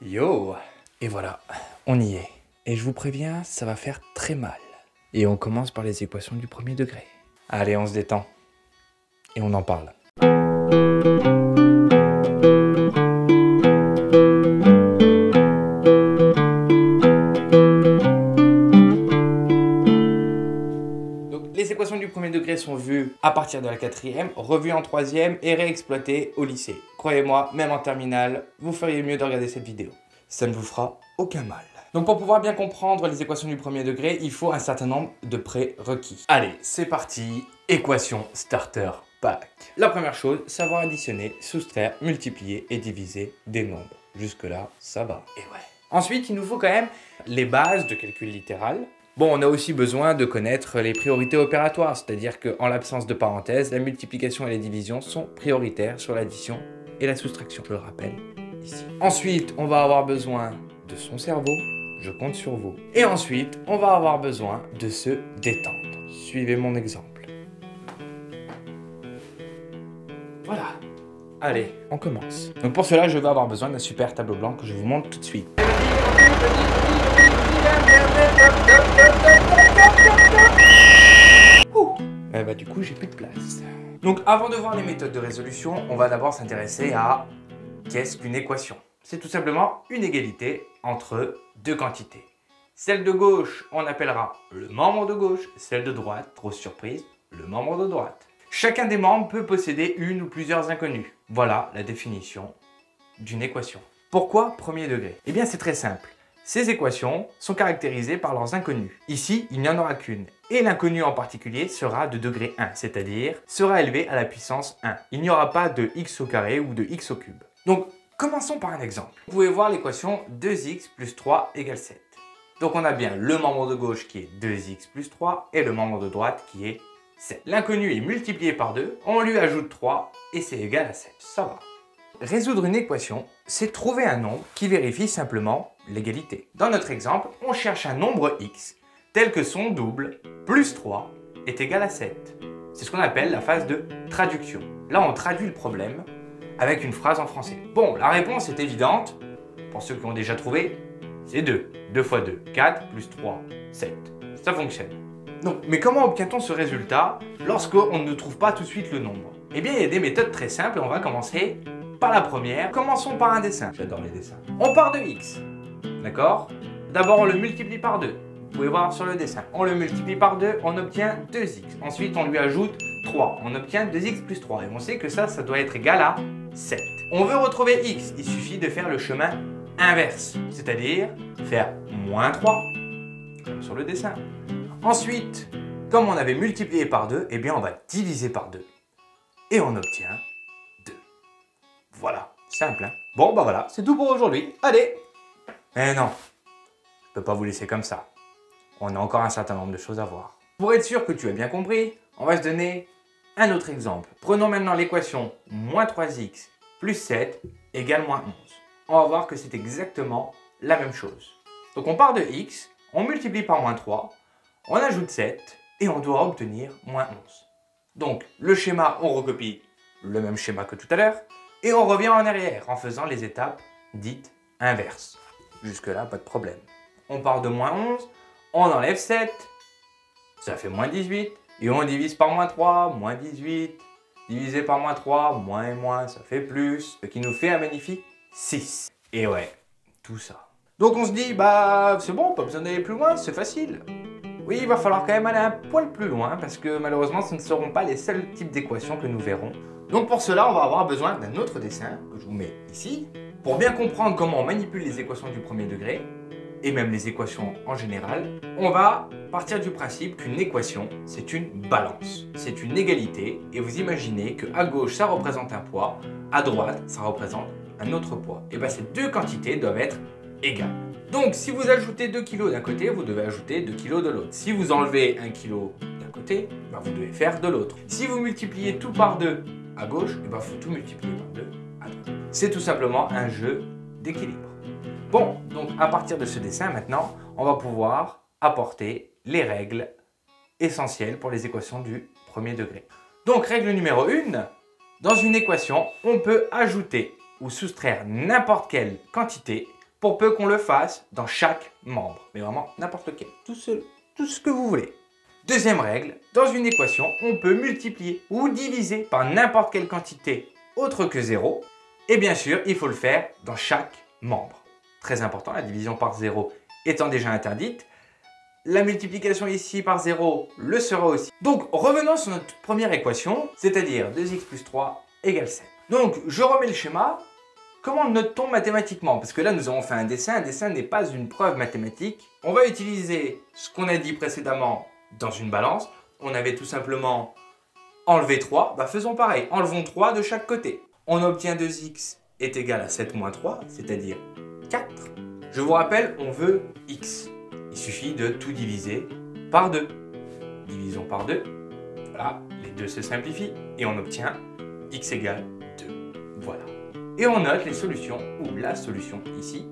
Yo! Et voilà, on y est. Et je vous préviens, ça va faire très mal. Et on commence par les équations du premier degré. Allez, on se détend. Et on en parle. Donc, les équations du premier degré sont vues à partir de la quatrième, revues en troisième et réexploitées au lycée. Croyez-moi, même en terminale, vous feriez mieux de regarder cette vidéo. Ça ne vous fera aucun mal. Donc pour pouvoir bien comprendre les équations du premier degré, il faut un certain nombre de prérequis. Allez, c'est parti, équation starter pack. La première chose, savoir additionner, soustraire, multiplier et diviser des nombres. Jusque-là, ça va. Et ouais. Ensuite, il nous faut quand même les bases de calcul littéral. Bon, on a aussi besoin de connaître les priorités opératoires, c'est-à-dire qu'en l'absence de parenthèses, la multiplication et la division sont prioritaires sur l'addition et la soustraction, je le rappelle ici. Ensuite, on va avoir besoin de son cerveau. Je compte sur vous. Et ensuite, on va avoir besoin de se détendre. Suivez mon exemple. Voilà. Allez, on commence. Donc pour cela, je vais avoir besoin d'un super tableau blanc que je vous montre tout de suite. Du coup, j'ai plus de place. Donc avant de voir les méthodes de résolution, on va d'abord s'intéresser à qu'est-ce qu'une équation. C'est tout simplement une égalité entre deux quantités. Celle de gauche, on appellera le membre de gauche, celle de droite, grosse surprise, le membre de droite. Chacun des membres peut posséder une ou plusieurs inconnues. Voilà la définition d'une équation. Pourquoi premier degré? Eh bien c'est très simple. Ces équations sont caractérisées par leurs inconnues. Ici, il n'y en aura qu'une. Et l'inconnu en particulier sera de degré 1, c'est-à-dire sera élevé à la puissance 1. Il n'y aura pas de x au carré ou de x au cube. Donc, commençons par un exemple. Vous pouvez voir l'équation 2x plus 3 égale 7. Donc on a bien le membre de gauche qui est 2x plus 3 et le membre de droite qui est 7. L'inconnu est multiplié par 2, on lui ajoute 3 et c'est égal à 7. Ça va. Résoudre une équation, c'est trouver un nombre qui vérifie simplement l'égalité. Dans notre exemple, on cherche un nombre x tel que son double plus 3 est égal à 7. C'est ce qu'on appelle la phase de traduction. Là, on traduit le problème avec une phrase en français. Bon, la réponse est évidente. Pour ceux qui ont déjà trouvé, c'est 2. 2 fois 2, 4 plus 3, 7. Ça fonctionne. Donc, mais comment obtient-on ce résultat lorsqu'on ne trouve pas tout de suite le nombre? Eh bien, il y a des méthodes très simples et on va commencer par la première. Commençons par un dessin. J'adore les dessins. On part de x. D'accord? D'abord, on le multiplie par 2. Vous pouvez voir sur le dessin. On le multiplie par 2, on obtient 2x. Ensuite, on lui ajoute 3. On obtient 2x plus 3. Et on sait que ça doit être égal à 7. On veut retrouver x. Il suffit de faire le chemin inverse. C'est-à-dire faire moins 3, comme sur le dessin. Ensuite, comme on avait multiplié par 2, eh bien on va diviser par 2. Et on obtient 2. Voilà, simple hein. Bon bah voilà, c'est tout pour aujourd'hui. Allez. Mais non, je peux pas vous laisser comme ça. On a encore un certain nombre de choses à voir. Pour être sûr que tu as bien compris, on va se donner un autre exemple. Prenons maintenant l'équation moins 3x plus 7 égale moins 11. On va voir que c'est exactement la même chose. Donc on part de x, on multiplie par moins 3, on ajoute 7 et on doit obtenir moins 11. Donc le schéma, on recopie le même schéma que tout à l'heure et on revient en arrière en faisant les étapes dites inverses. Jusque là, pas de problème. On part de moins 11, on enlève 7, ça fait moins 18 et on divise par moins 3, moins 18, divisé par moins 3, moins et moins, ça fait plus, ce qui nous fait un magnifique 6. Et ouais, tout ça. Donc on se dit, bah c'est bon, pas besoin d'aller plus loin, c'est facile. Oui, il va falloir quand même aller un poil plus loin parce que malheureusement, ce ne seront pas les seuls types d'équations que nous verrons. Donc pour cela, on va avoir besoin d'un autre dessin que je vous mets ici pour bien comprendre comment on manipule les équations du premier degré et même les équations en général. On va partir du principe qu'une équation, c'est une balance, c'est une égalité et vous imaginez qu'à gauche, ça représente un poids, à droite, ça représente un autre poids. Et bien ces deux quantités doivent être égales. Donc si vous ajoutez 2 kg d'un côté, vous devez ajouter 2 kg de l'autre. Si vous enlevez 1 kg d'un côté, ben vous devez faire de l'autre. Si vous multipliez tout par 2 à gauche, il faut tout multiplier par 2 à droite. C'est tout simplement un jeu d'équilibre. Bon, donc à partir de ce dessin maintenant, on va pouvoir apporter les règles essentielles pour les équations du premier degré. Donc règle numéro 1, dans une équation, on peut ajouter ou soustraire n'importe quelle quantité pour peu qu'on le fasse dans chaque membre. Mais vraiment n'importe lequel, tout ce que vous voulez. Deuxième règle, dans une équation, on peut multiplier ou diviser par n'importe quelle quantité autre que 0. Et bien sûr, il faut le faire dans chaque membre. Très important, la division par 0 étant déjà interdite. La multiplication ici par 0 le sera aussi. Donc, revenons sur notre première équation, c'est-à-dire 2x plus 3 égale 7. Donc, je remets le schéma. Comment note-t-on mathématiquement? Parce que là, nous avons fait un dessin. Un dessin n'est pas une preuve mathématique. On va utiliser ce qu'on a dit précédemment dans une balance. On avait tout simplement enlevé 3. Faisons pareil. Enlevons 3 de chaque côté. On obtient 2x est égal à 7 moins 3, c'est-à-dire 4. Je vous rappelle, on veut x. Il suffit de tout diviser par 2. Divisons par 2. Voilà, les 2 se simplifient et on obtient x égale 2. Voilà. Et on note les solutions, ou la solution ici,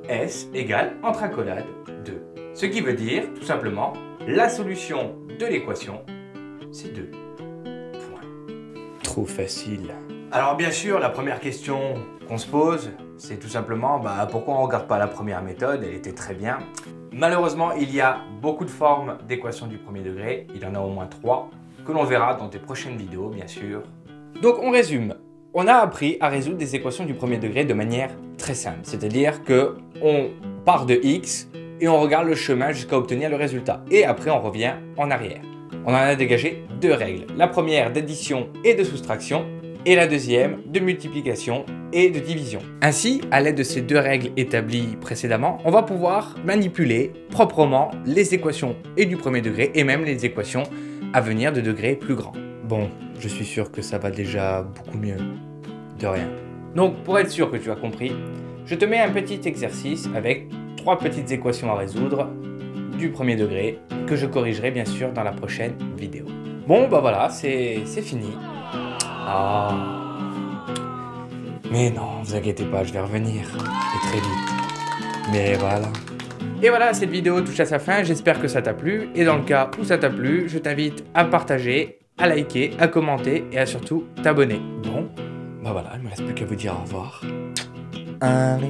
S égale, entre accolades, 2. Ce qui veut dire, tout simplement, la solution de l'équation, c'est 2. Point. Trop facile. Alors bien sûr, la première question qu'on se pose, c'est tout simplement, pourquoi on ne regarde pas la première méthode? Elle était très bien. Malheureusement, il y a beaucoup de formes d'équations du premier degré. Il y en a au moins 3, que l'on verra dans des prochaines vidéos, bien sûr. Donc on résume. On a appris à résoudre des équations du premier degré de manière très simple. C'est-à-dire qu'on part de x et on regarde le chemin jusqu'à obtenir le résultat. Et après, on revient en arrière. On en a dégagé 2 règles. La première d'addition et de soustraction. Et la deuxième de multiplication et de division. Ainsi, à l'aide de ces 2 règles établies précédemment, on va pouvoir manipuler proprement les équations et du premier degré et même les équations à venir de degrés plus grands. Bon, je suis sûr que ça va déjà beaucoup mieux. De rien. Donc, pour être sûr que tu as compris, je te mets un petit exercice avec 3 petites équations à résoudre du premier degré que je corrigerai bien sûr dans la prochaine vidéo. Bon, voilà, c'est fini. Ah. Mais non, vous inquiétez pas, je vais revenir. Et très vite. Mais voilà. Et voilà, cette vidéo touche à sa fin. J'espère que ça t'a plu. Et dans le cas où ça t'a plu, je t'invite à partager, à liker, à commenter et à surtout t'abonner. Bon, voilà, il ne me reste plus qu'à vous dire au revoir. Allez.